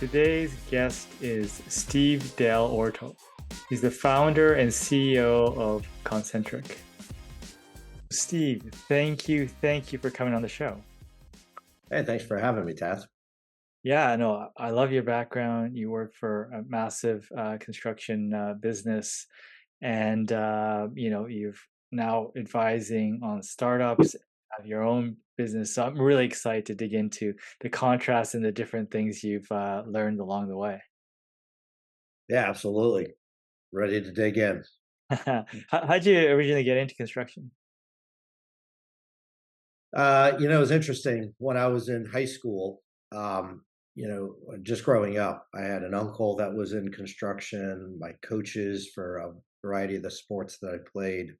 Today's guest is Steve Dell'Orto. He's the founder and CEO of ConCntric. Steve, thank you for coming on the show. Hey, thanks for having me, Tats. Yeah, no, I love your background. You work for a massive construction business, and you've now advising on startups, have your own business. So I'm really excited to dig into the contrast and the different things you've learned along the way. Yeah, absolutely. Ready to dig in. How'd you originally get into construction? It was interesting when I was in high school, just growing up, I had an uncle that was in construction. My coaches for a variety of the sports that I played,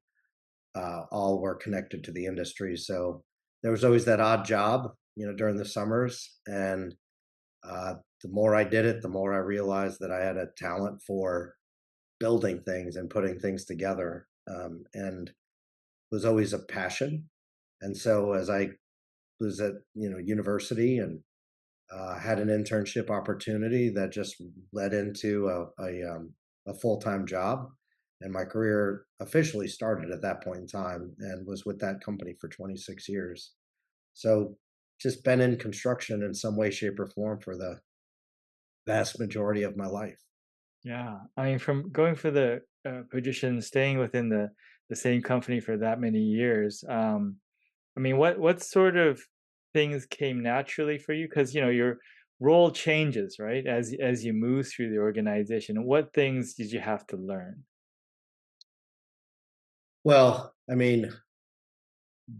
all were connected to the industry. So there was always that odd job, during the summers. And the more I did it, the more I realized that I had a talent for building things and putting things together. And was always a passion. And so as I was at university and had an internship opportunity that just led into a full time job, and my career officially started at that point in time, and was with that company for 26 years. So just been in construction in some way, shape, or form for the vast majority of my life. Yeah, I mean, from going for the position, staying within the same company for that many years. I mean, what sort of things came naturally for you? Because your role changes, right, as you move through the organization. What things did you have to learn? Well, I mean,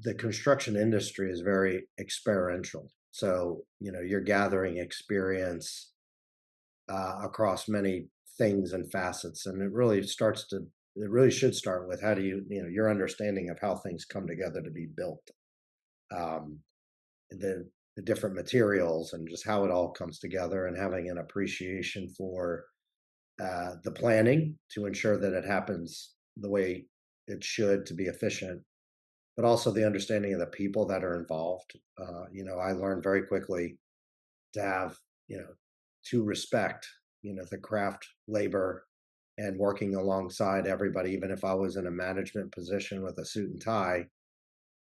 the construction industry is very experiential. So, you're gathering experience across many things and facets. And it really should start with how do your understanding of how things come together to be built, um, the different materials and just how it all comes together, and having an appreciation for the planning to ensure that it happens the way it should to be efficient, but also the understanding of the people that are involved. I learned very quickly to have, to respect, the craft labor, and working alongside everybody, even if I was in a management position with a suit and tie,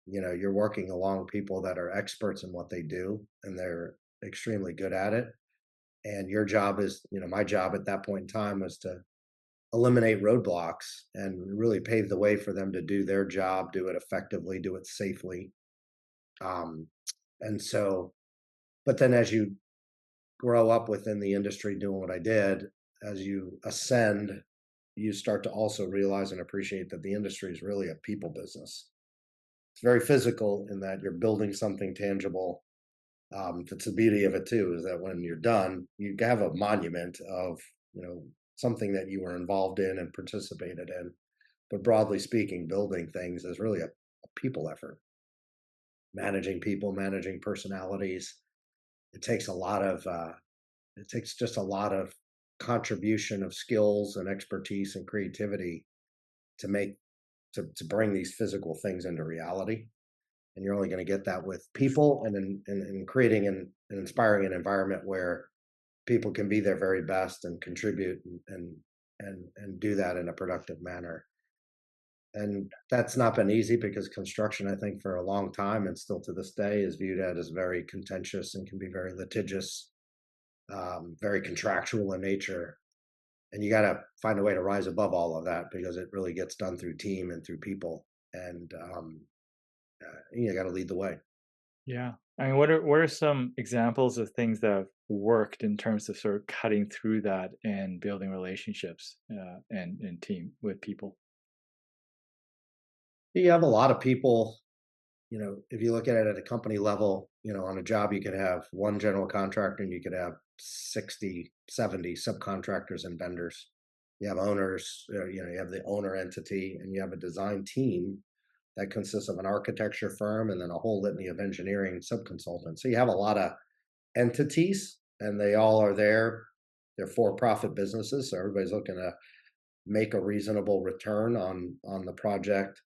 you're working along people that are experts in what they do, and they're extremely good at it. And your job is, my job at that point in time was to eliminate roadblocks and really pave the way for them to do their job, do it effectively, do it safely. Um, and so, but then as you grow up within the industry doing what I did, as you ascend, you start to also realize and appreciate that the industry is really a people business. It's very physical in that you're building something tangible. That's the beauty of it too, is that when you're done, you have a monument of, something that you were involved in and participated in. But broadly speaking, building things is really a people effort. Managing people, managing personalities. It takes a lot of it takes just a lot of contribution of skills and expertise and creativity to make to bring these physical things into reality. And you're only going to get that with people, and in creating and inspiring an environment where people can be their very best and contribute and do that in a productive manner. And that's not been easy, because construction, I think, for a long time and still to this day, is viewed as very contentious and can be very litigious, very contractual in nature. And you got to find a way to rise above all of that, because it really gets done through team and through people. And you got to lead the way. Yeah, I mean, what are some examples of things that have worked in terms of sort of cutting through that and building relationships and team with people? You have a lot of people. If you look at it at a company level, on a job, you could have one general contractor and you could have 60, 70 subcontractors and vendors. You have owners, you have the owner entity, and you have a design team that consists of an architecture firm and then a whole litany of engineering subconsultants. So you have a lot of entities, and they all are there. They're for-profit businesses, so everybody's looking to make a reasonable return on the project.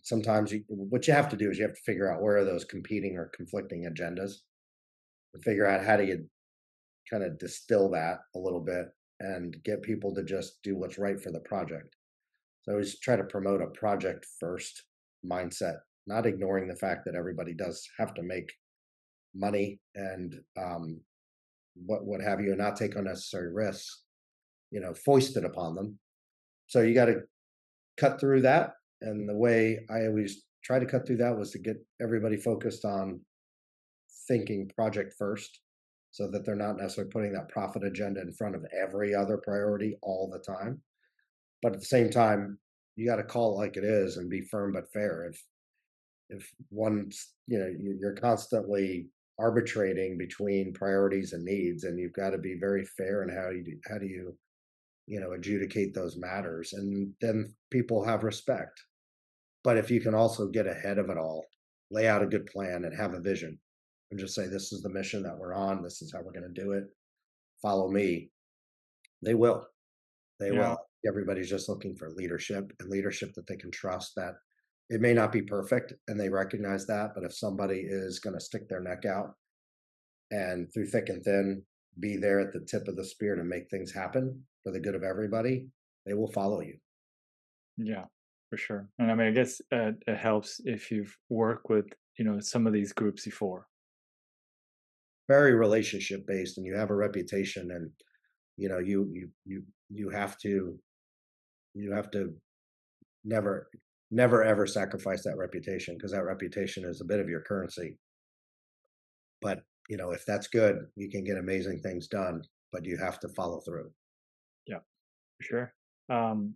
Sometimes what you have to do is you have to figure out where are those competing or conflicting agendas, and figure out how do you kind of distill that a little bit and get people to just do what's right for the project. So I always try to promote a project first mindset, not ignoring the fact that everybody does have to make money and what have you, and not take unnecessary risks, foisted upon them. So you got to cut through that. And the way I always try to cut through that was to get everybody focused on thinking project first so that they're not necessarily putting that profit agenda in front of every other priority all the time. But at the same time, you got to call it like it is and be firm but fair. If one's, you're constantly arbitrating between priorities and needs, and you've got to be very fair in how do you adjudicate those matters, and then people have respect. But if you can also get ahead of it all, lay out a good plan and have a vision and just say, this is the mission that we're on, this is how we're going to do it, follow me, they will. They Yeah. will. Everybody's just looking for leadership, and leadership that they can trust, that it may not be perfect and they recognize that, but if somebody is going to stick their neck out and through thick and thin be there at the tip of the spear to make things happen for the good of everybody, they will follow you. Yeah, for sure. And I mean, I guess it helps if you've worked with, some of these groups before. Very relationship based, and you have a reputation, and you have to you have to never never ever sacrifice that reputation, because that reputation is a bit of your currency. But if that's good, you can get amazing things done, but you have to follow through. Yeah, for sure. Um,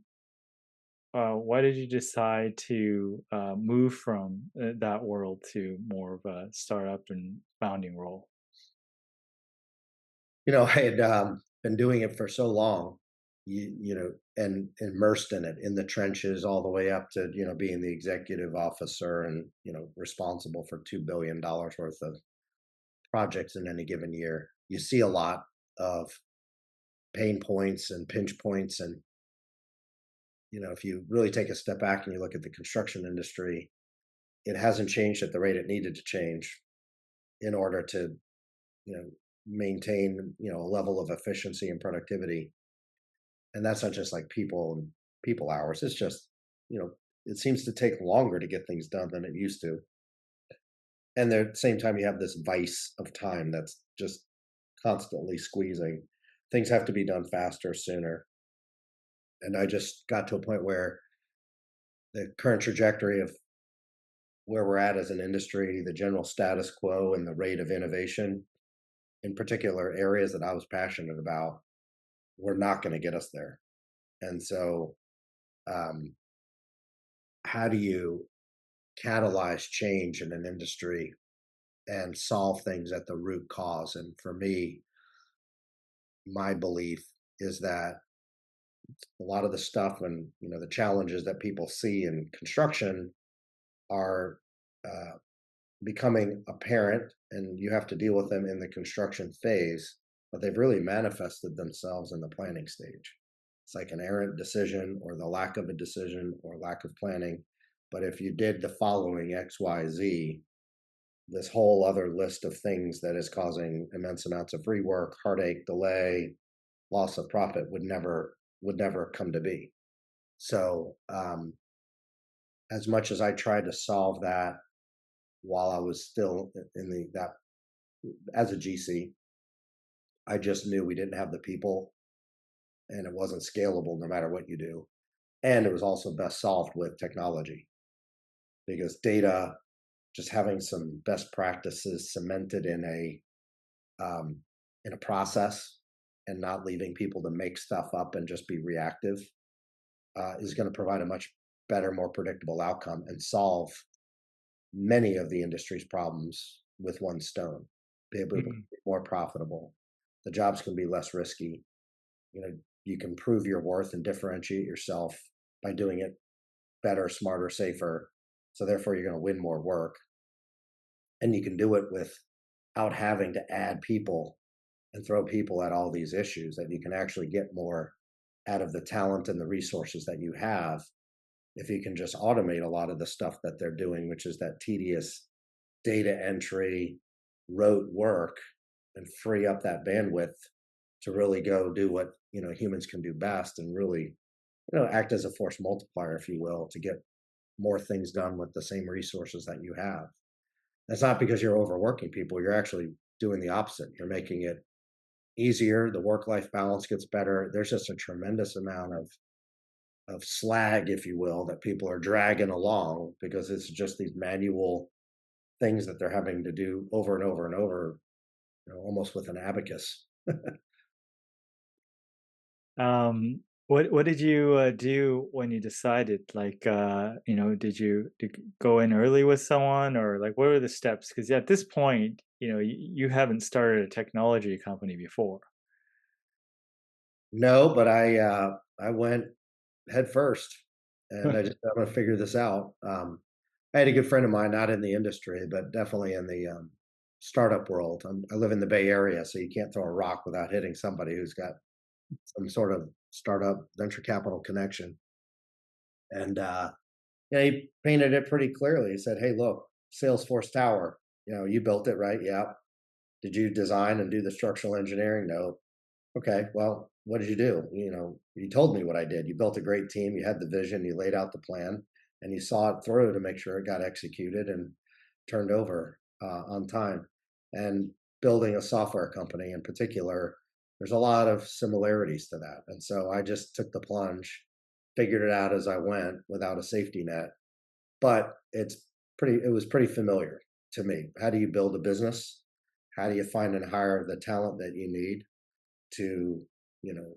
why did you decide to move from that world to more of a startup and founding role? I had been doing it for so long, and immersed in it, in the trenches, all the way up to being the executive officer and responsible for $2 billion worth of projects in any given year. You see a lot of pain points and pinch points, and if you really take a step back and you look at the construction industry, it hasn't changed at the rate it needed to change in order to you know maintain a level of efficiency and productivity. And that's not just like people hours. It's just you know it seems to take longer to get things done than it used to. And at the same time, you have this vice of time that's just constantly squeezing. Things have to be done faster, sooner. And I just got to a point where the current trajectory of where we're at as an industry, the general status quo, and the rate of innovation in particular areas that I was passionate about, were not going to get us there. And so, um, how do you catalyze change in an industry and solve things at the root cause? And for me, my belief is that a lot of the stuff and the challenges that people see in construction are uh, becoming apparent, and you have to deal with them in the construction phase, but they've really manifested themselves in the planning stage. It's like an errant decision or the lack of a decision or lack of planning. But if you did the following XYZ, this whole other list of things that is causing immense amounts of rework, heartache, delay, loss of profit would never come to be. So as much as I tried to solve that while I was still in the that as a GC, I just knew we didn't have the people, and it wasn't scalable no matter what you do. And it was also best solved with technology, because data, just having some best practices cemented in a process and not leaving people to make stuff up and just be reactive, is going to provide a much better, more predictable outcome and solve many of the industry's problems with one stone. Be able to Mhm. be more profitable. The jobs can be less risky. You can prove your worth and differentiate yourself by doing it better, smarter, safer. So therefore, you're going to win more work, and you can do it without having to add people and throw people at all these issues. That you can actually get more out of the talent and the resources that you have if you can just automate a lot of the stuff that they're doing, which is that tedious data entry, rote work and free up that bandwidth to really go do what, humans can do best, and really, act as a force multiplier, if you will, to get more things done with the same resources that you have. That's not because you're overworking people. You're actually doing the opposite. You're making it easier. The work life balance gets better. There's just a tremendous amount of slag, if you will, that people are dragging along because it's just these manual things that they're having to do over and over and over, almost with an abacus. What did you do when you decided? Like, did you go in early with someone, or like, what were the steps? Because at this point, you haven't started a technology company before. No, but I went head first, and I just, I'm gonna figure this out. I had a good friend of mine, not in the industry, but definitely in the startup world. I live in the Bay Area, so you can't throw a rock without hitting somebody who's got some sort of startup venture capital connection. And he painted it pretty clearly. He said, "Hey, look, Salesforce Tower. You built it, right? Yeah. Did you design and do the structural engineering? No. Okay, well, what did you do? You told me what I did. You built a great team. You had the vision. You laid out the plan, and you saw it through to make sure it got executed and turned over on time. And building a software company in particular, there's a lot of similarities to that. And so I just took the plunge, figured it out as I went without a safety net. But it was pretty familiar to me. How do you build a business? How do you find and hire the talent that you need to, you know,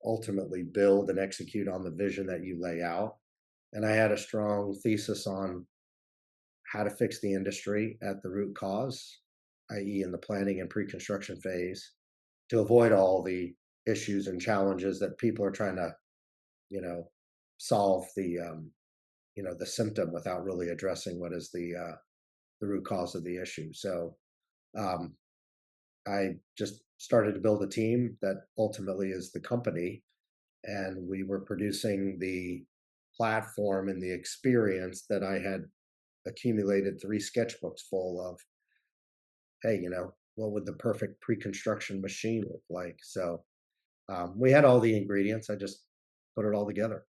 ultimately build and execute on the vision that you lay out? And I had a strong thesis on how to fix the industry at the root cause, i.e., in the planning and pre-construction phase, to avoid all the issues and challenges that people are trying to, you know, solve the symptom without really addressing what is the root cause of the issue. So um, I just started to build a team that ultimately is the company, and we were producing the platform and the experience that I had accumulated 3 sketchbooks full of. Hey, what would the perfect pre-construction machine look like? So we had all the ingredients. I just put it all together.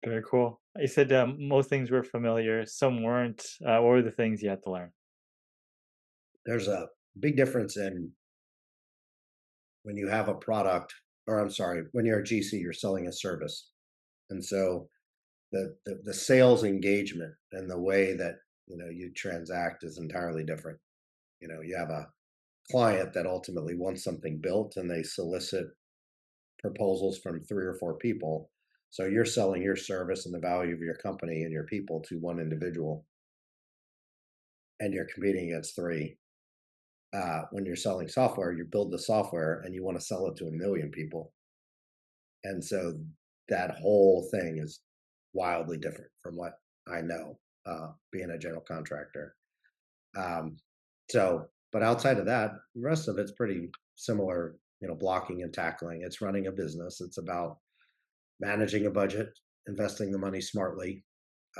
Very cool. You said most things were familiar, some weren't. What were the things you had to learn? There's a big difference in when you have a product, or I'm sorry, when you're a GC, you're selling a service. And so the sales engagement and the way that you transact is entirely different. You have a client that ultimately wants something built, and they solicit proposals from 3 or 4 people. So you're selling your service and the value of your company and your people to one individual, and you're competing against three. When you're selling software, you build the software and you want to sell it to 1 million people. And so that whole thing is wildly different from what I know, being a general contractor. Um, but outside of that, the rest of it's pretty similar, blocking and tackling. It's running a business. It's about managing a budget, investing the money smartly,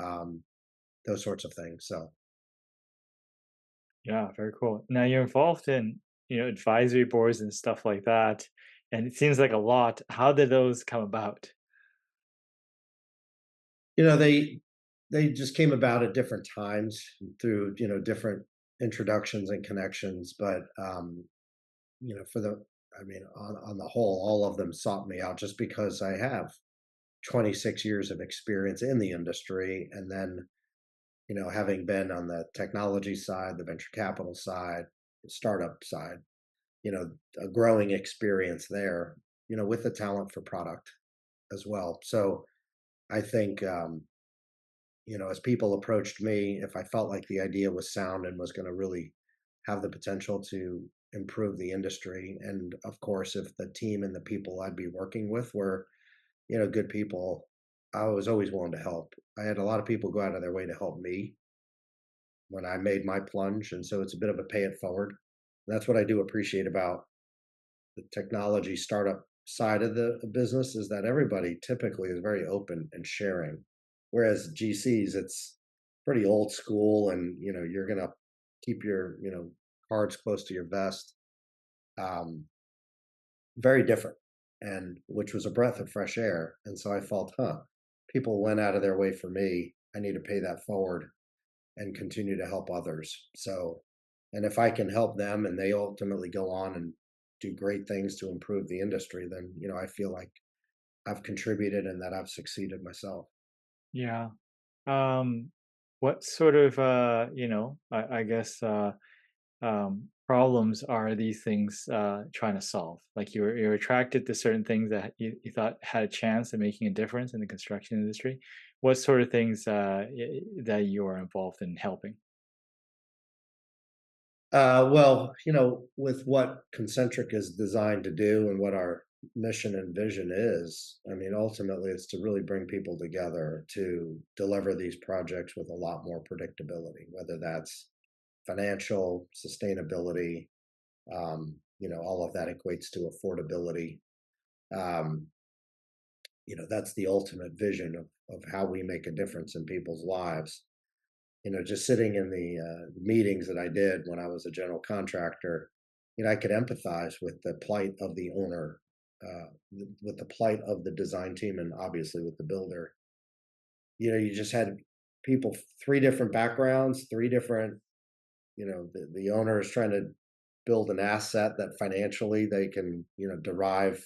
um, those sorts of things. So, Yeah, very cool. Now you're involved in, advisory boards and stuff like that, and it seems like a lot. How did those come about? they just came about at different times through, different introductions and connections. But for the I mean, on the whole, all of them sought me out just because I have 26 years of experience in the industry. And then, having been on the technology side, the venture capital side, the startup side, a growing experience there, with the talent for product as well. So I think, as people approached me, if I felt like the idea was sound and was going to really have the potential to improve the industry, and of course, if the team and the people I'd be working with were, good people, I was always willing to help. I had a lot of people go out of their way to help me when I made my plunge, and so it's a bit of a pay it forward. And that's what I do appreciate about the technology startup side of the business, is that everybody typically is very open and sharing. Whereas GCs, it's pretty old school, and you're gonna keep your cards close to your vest. um, very different, and which was a breath of fresh air. And so I felt, huh, people went out of their way for me. I need to pay that forward and continue to help others. So, and if I can help them and they ultimately go on and do great things to improve the industry, then, I feel like I've contributed and that I've succeeded myself. Yeah. What sort of, I guess, problems are these things trying to solve? Like you're attracted to certain things that you thought had a chance of making a difference in the construction industry. What sort of things that you are involved in helping? Well, with what Concentric is designed to do and what our mission and vision is, I mean, ultimately, it's to really bring people together to deliver these projects with a lot more predictability, whether that's financial sustainability, all of that equates to affordability. Um, that's the ultimate vision of how we make a difference in people's lives. Just sitting in the meetings that I did when I was a general contractor, I could empathize with the plight of the owner, with the plight of the design team, and obviously with the builder. You just had people, three different backgrounds, three different, the owner is trying to build an asset that financially they can, derive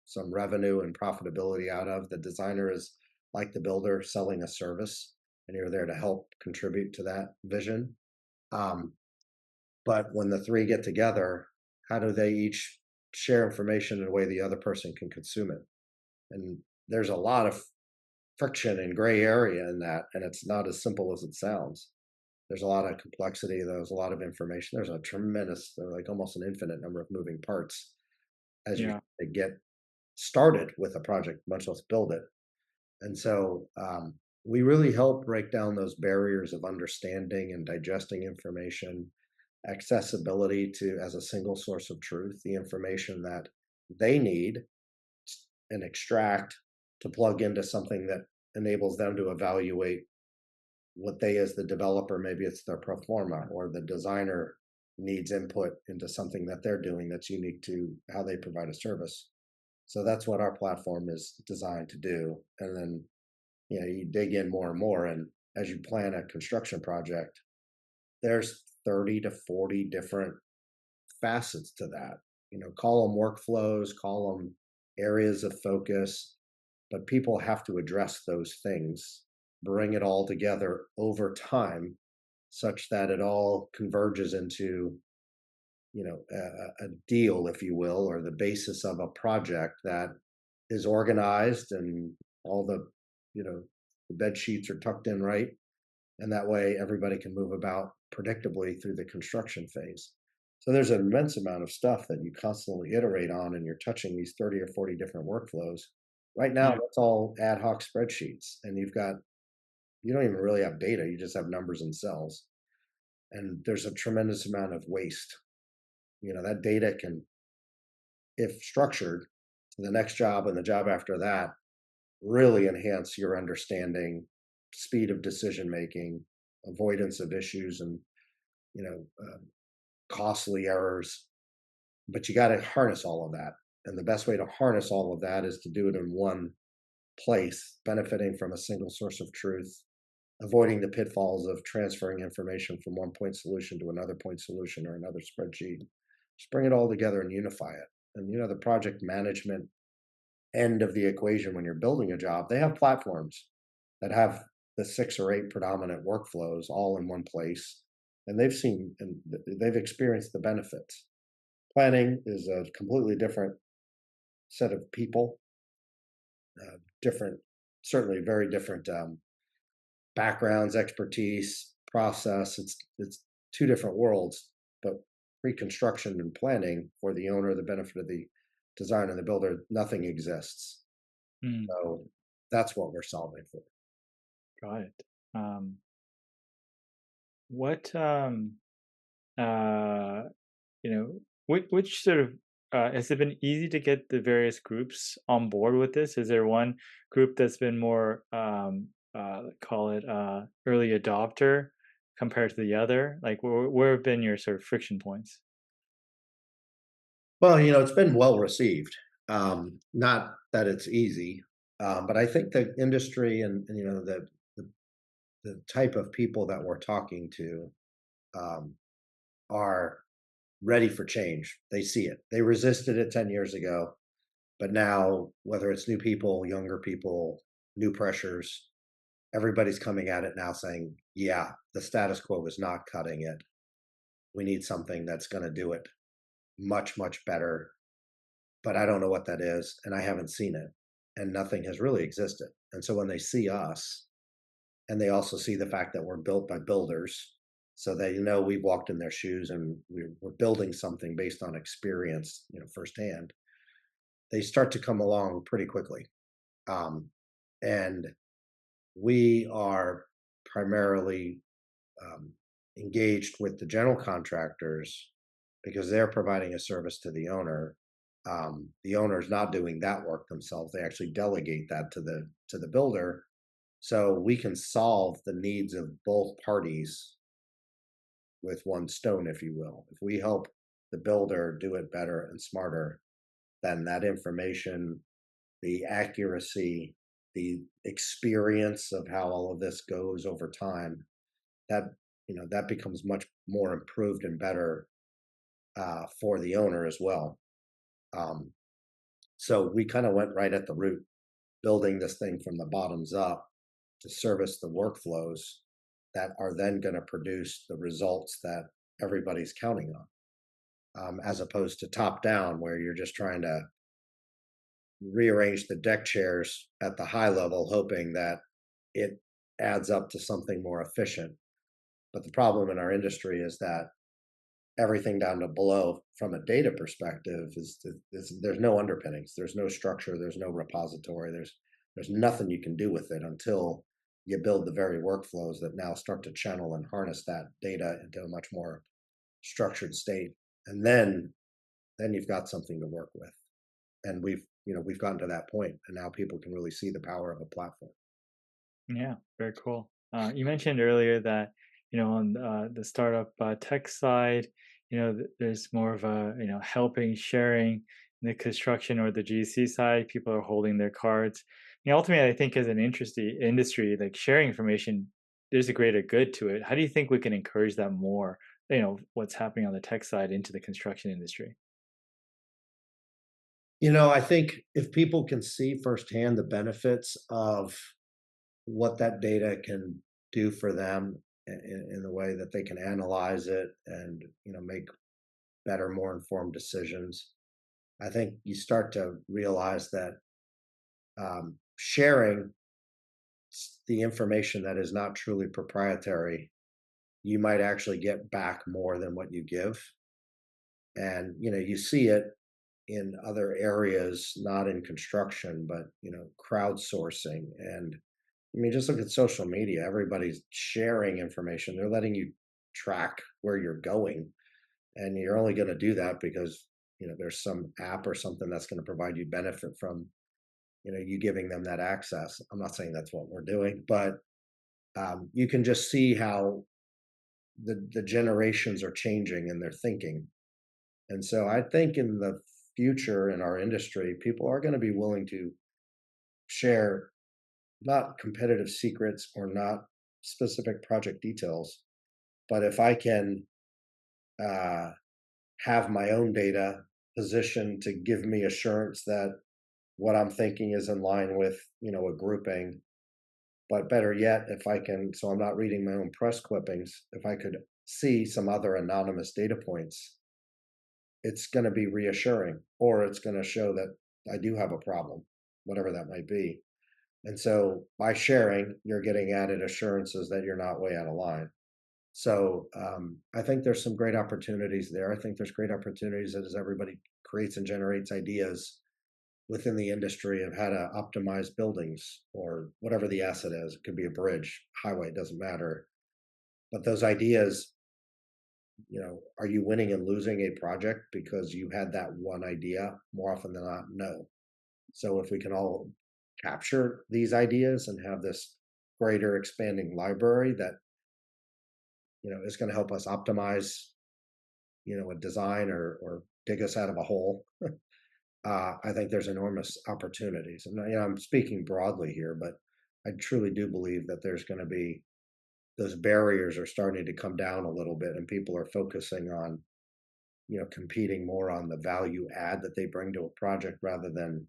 some revenue and profitability out of. The designer is like the builder selling a service, and you're there to help contribute to that vision. Um, but when the three get together, how do they each share information in a way the other person can consume it? And there's a lot of friction and gray area in that, and it's not as simple as it sounds. There's a lot of complexity. There's a lot of information. There's a tremendous, like almost an infinite number of moving parts as you Yeah. get started with a project, much less build it. And so we really help break down those barriers of understanding and digesting information, accessibility to as a single source of truth, the information that they need and extract to plug into something that enables them to evaluate what they, as the developer, maybe it's their pro forma or the designer needs input into something that they're doing that's unique to how they provide a service. So that's what our platform is designed to do. And then you dig in more and more, and as you plan a construction project, there's 30 to 40 different facets to that. Call them workflows, call them areas of focus, but people have to address those things, bring it all together over time such that it all converges into, a deal, if you will, or the basis of a project that is organized and all the bed sheets are tucked in right, and that way everybody can move about predictably through the construction phase. So there's an immense amount of stuff that you constantly iterate on, and you're touching these 30 or 40 different workflows. Right now, Yeah. that's all ad hoc spreadsheets, and you don't even really have data, you just have numbers and cells. And there's a tremendous amount of waste. That data can, if structured to the next job and the job after that, really enhance your understanding, speed of decision making, avoidance of issues, and you know costly errors. But you got to harness all of that, and the best way to harness all of that is to do it in one place, benefiting from a single source of truth, avoiding the pitfalls of transferring information from one point solution to another point solution or another spreadsheet. Just bring it all together and unify it. And the project management end of the equation, when you're building a job, they have platforms that have the six or eight predominant workflows all in one place, and they've experienced the benefits. Planning is a completely different set of people, different, certainly very different backgrounds, expertise, process. It's two different worlds, but pre-construction and planning for the owner, the benefit of the designer and the builder, nothing exists. Mm, So that's what we're solving for. got it. What uh you know, which sort of has it been easy to get the various groups on board with this? Is there one group that's been more call it early adopter compared to the other? Like where have been your sort of friction points? Well, it's been well received. Not that it's easy, but I think the industry and the the type of people that we're talking to um, are ready for change. They see it. They resisted it 10 years ago, but now, whether it's new people, younger people, new pressures, everybody's coming at it now saying, yeah, the status quo is not cutting it. We need something that's going to do it much, much better. But I don't know what that is, and I haven't seen it, and nothing has really existed. And so when they see us, and they also see the fact that we're built by builders, so they know we've walked in their shoes and we're building something based on experience, firsthand, they start to come along pretty quickly. Um, and we are primarily um, engaged with the general contractors because they're providing a service to the owner. The owner's not doing that work themselves; they actually delegate that to the builder, so we can solve the needs of both parties with one stone, if you will. If we help the builder do it better and smarter, then that information, the accuracy, the experience of how all of this goes over time, that that becomes much more improved and better for the owner as well. Um, so we kind of went right at the root, building this thing from the bottoms up to service the workflows that are then going to produce the results that everybody's counting on, as opposed to top down, where you're just trying to rearrange the deck chairs at the high level, hoping that it adds up to something more efficient. But the problem in our industry is that everything down to below, from a data perspective, is there's no underpinnings, there's no structure, there's no repository, there's nothing you can do with it until you build the very workflows that now start to channel and harness that data into a much more structured state, and then you've got something to work with. And we've gotten to that point, and now people can really see the power of a platform. Yeah, very cool. You mentioned earlier that, on the startup tech side, there's more of a, helping, sharing. In the construction or the GC side, people are holding their cards. Ultimately, I think as an interesting industry, like sharing information, there's a greater good to it. How do you think we can encourage that more? What's happening on the tech side into the construction industry? I think if people can see firsthand the benefits of what that data can do for them in the way that they can analyze it and make better, more informed decisions, I think you start to realize that sharing the information that is not truly proprietary, you might actually get back more than what you give. And you see it in other areas, not in construction, but crowdsourcing. And I mean, just look at social media. Everybody's sharing information. They're letting you track where you're going, and you're only going to do that because there's some app or something that's going to provide you benefit from you giving them that access. I'm not saying that's what we're doing, but you can just see how the generations are changing in their thinking. And so I think in the future in our industry, people are going to be willing to share not competitive secrets or not specific project details, but if I can uh, have my own data positioned to give me assurance that what I'm thinking is in line with a grouping. But better yet, if I can, so I'm not reading my own press clippings, if I could see some other anonymous data points, it's going to be reassuring, or it's going to show that I do have a problem, whatever that might be. And so by sharing, you're getting added assurances that you're not way out of line. So I think there's some great opportunities there. I think there's great opportunities as everybody creates and generates ideas within the industry of how to optimize buildings or whatever the asset is. It could be a bridge, highway, it doesn't matter. But those ideas, are you winning and losing a project because you had that one idea? More often than not, no. So if we can all capture these ideas and have this greater expanding library that is going to help us optimize a design or dig us out of a hole. I think there's enormous opportunities. And I'm speaking broadly here, but I truly do believe that there's going to be those barriers are starting to come down a little bit, and people are focusing on competing more on the value add that they bring to a project rather than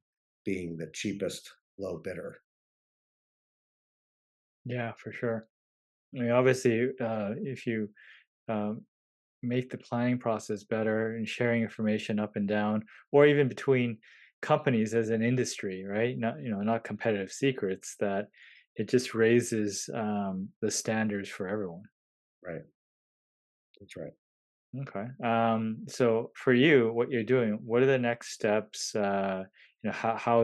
being the cheapest low bidder. Yeah, for sure. I mean, obviously, if you um, make the planning process better and sharing information up and down, or even between companies as an industry, right? Not not competitive secrets. That it just raises the standards for everyone. Right. That's right. Okay. So for you, what you're doing, what are the next steps? How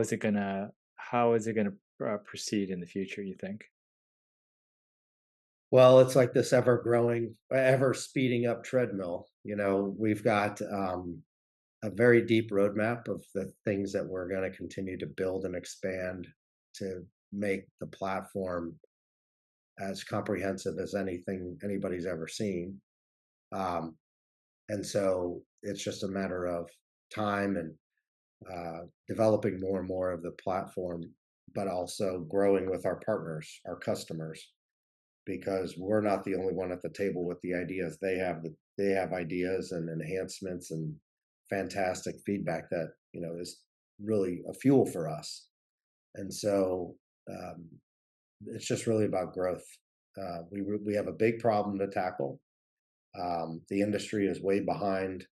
is it gonna proceed in the future? You think? Well, it's like this ever growing, ever speeding up treadmill. We've got a very deep roadmap of the things that we're going to continue to build and expand to make the platform as comprehensive as anything anybody's ever seen. Um, and so it's just a matter of time and developing more and more of the platform, but also growing with our partners, our customers, because we're not the only one at the table with the ideas. They have ideas and enhancements and fantastic feedback that is really a fuel for us. And so um, it's just really about growth. We have a big problem to tackle. The industry is way behind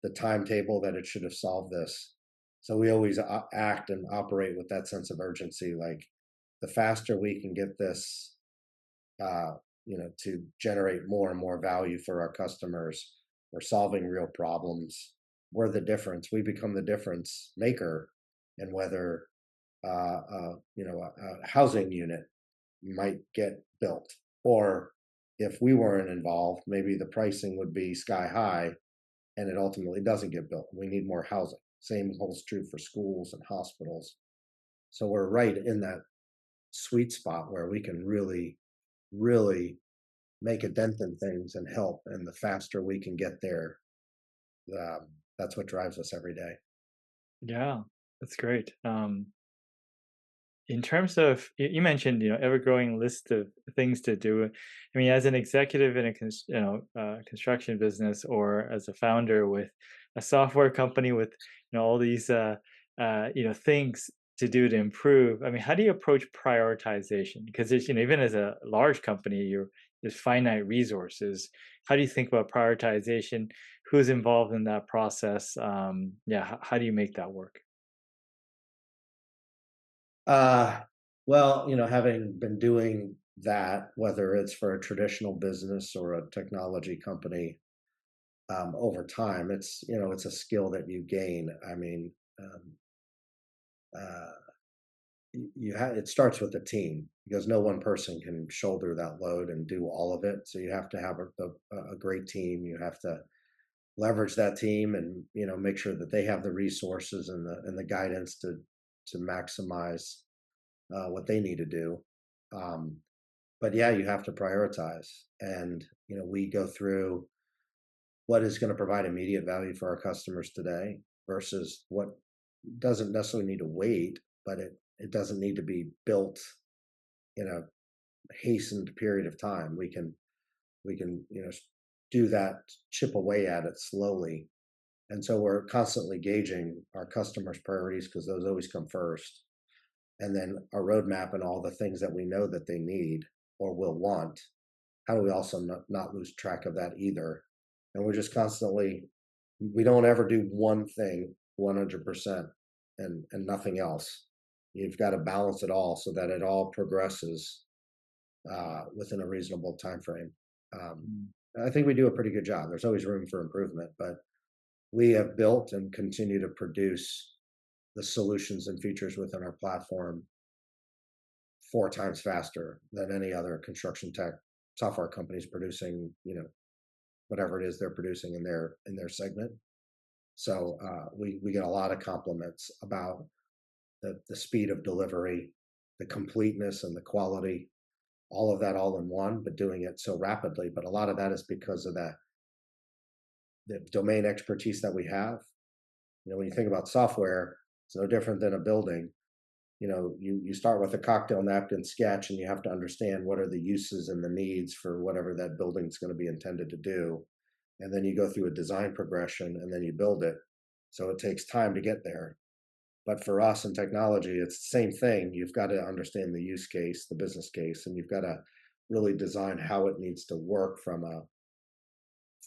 the timetable that it should have solved this. So we always act and operate with that sense of urgency. Like the faster we can get this uh, to generate more and more value for our customers. We're solving real problems. We're the difference. We become the difference maker in whether a housing unit might get built, or if we weren't involved, maybe the pricing would be sky high, and it ultimately doesn't get built. We need more housing. Same holds true for schools and hospitals. So we're right in that sweet spot where we can really, really make a dent in things and help. And the faster we can get there, that's what drives us every day. Yeah, that's great. In terms of you mentioned, ever-growing list of things to do. I mean, as an executive in a construction business, or as a founder with a software company with all these things to do to improve. I mean, how do you approach prioritization? Because there's even as a large company, there's finite resources. How do you think about prioritization? Who's involved in that process? Yeah, how do you make that work? Uh, well, having been doing that, whether it's for a traditional business or a technology company, over time, it's a skill that you gain. I mean, uh, it starts with a team because no one person can shoulder that load and do all of it. So you have to have a great team. You have to leverage that team and make sure that they have the resources and the guidance to maximize what they need to do. Um, but yeah, you have to prioritize. And we go through what is going to provide immediate value for our customers today versus what doesn't necessarily need to wait, but it doesn't need to be built in a hastened period of time. We can do that, chip away at it slowly. And so we're constantly gauging our customers' priorities because those always come first, and then our roadmap and all the things that we know that they need or will want. How do we also not lose track of that either? And we're just constantly, we don't ever do one thing 100% and nothing else. You've got to balance it all so that it all progresses within a reasonable time frame. Um, Mm. I think we do a pretty good job. There's always room for improvement, but we have built and continue to produce the solutions and features within our platform 4 times faster than any other construction tech software companies producing, whatever it is they're producing in their segment. So we get a lot of compliments about the speed of delivery, the completeness and the quality, all of that all in one, but doing it so rapidly. But a lot of that is because of that the domain expertise that we have. When you think about software, it's no different than a building. You start with a cocktail napkin sketch, and you have to understand what are the uses and the needs for whatever that building's going to be intended to do. And then you go through a design progression, and then you build it. So it takes time to get there. But for us in technology, it's the same thing. You've got to understand the use case, the business case, and you've got to really design how it needs to work from a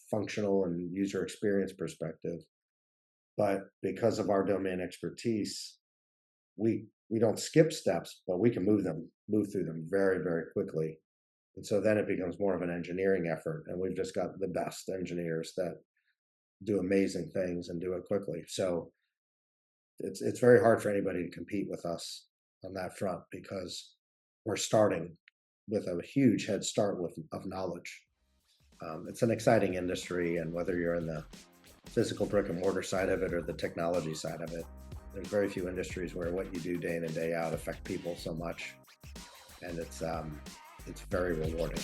functional and user experience perspective. But because of our domain expertise, we don't skip steps, but we can move through them very, very quickly. And so then it becomes more of an engineering effort, and we've just got the best engineers that do amazing things and do it quickly. So it's very hard for anybody to compete with us on that front because we're starting with a huge head start of knowledge. It's an exciting industry, and whether you're in the physical brick and mortar side of it or the technology side of it, there's very few industries where what you do day in and day out affect people so much, and it's very rewarding.